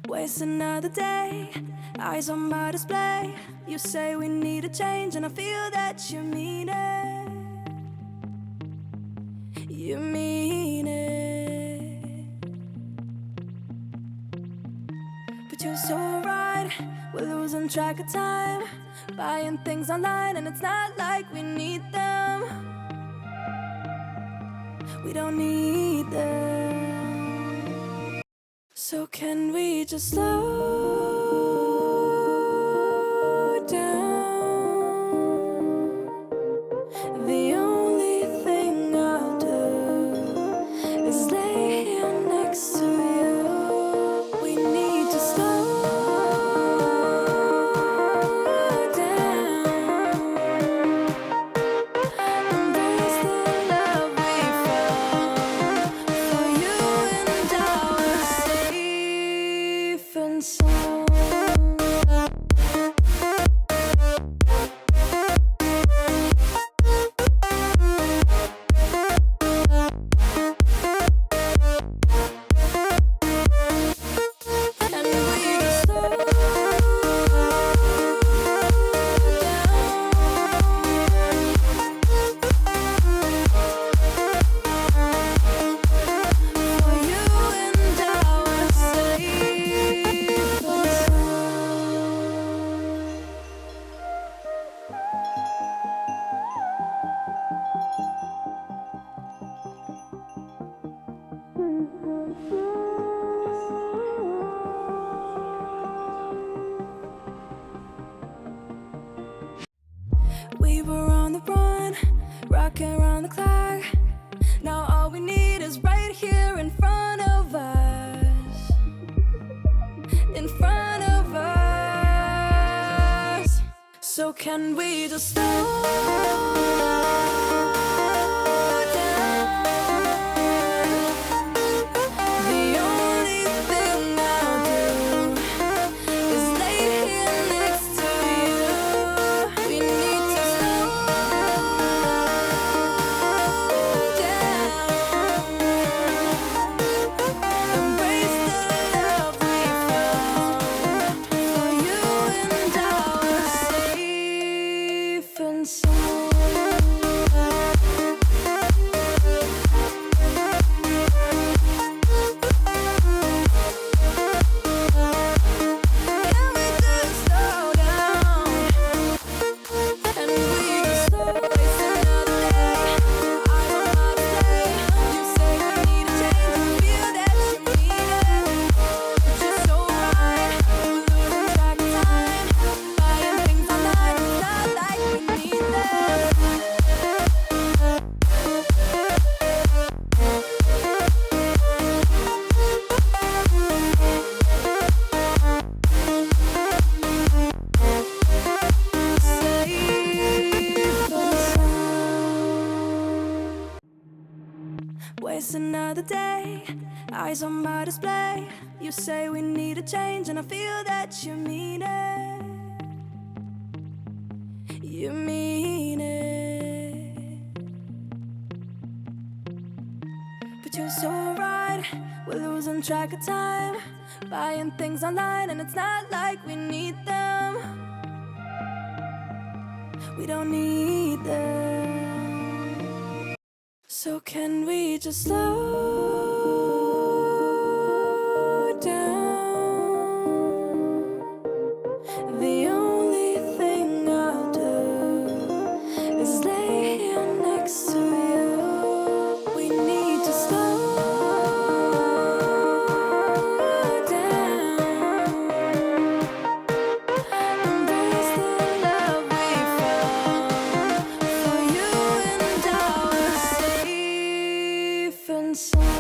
Waste another day, eyes on my display. You say we need a change, and I feel that you mean it. You mean it. But you're so right, we're losing track of time, buying things online, and it's not like we need them. We don't need them. So can we just slow down? The only thing I'll do is lay here next to you. We need to slow down. Embrace the love we found. For you and I were safe and sound. And we just slow down. For you and I were safe and sound. We were on the run, rocking around the clock. Now all we need is right here in front of us. In front of us. So can we just slow down? The only thing I'll do is lay here next to you. We need to slow down. Embrace the love we found. For you and I were safe and sound. Can we just slow down? And we just slow. Waste another day, eyes on my display. You say we need a change, and I feel that you mean it. But you're so right, we're losing track of time, buying things online, it's not like we need them. Waste another day, eyes on my display. You say we need a change, and I feel that you mean it. You mean it. But you're so right, we're losing track of time, buying things online, and it's not like we need them. We don't need them. So can we just slow down? The only thing I'll do is lay here next to you. We need to slow down. Embrace the love we found. For you and I were safe and sound.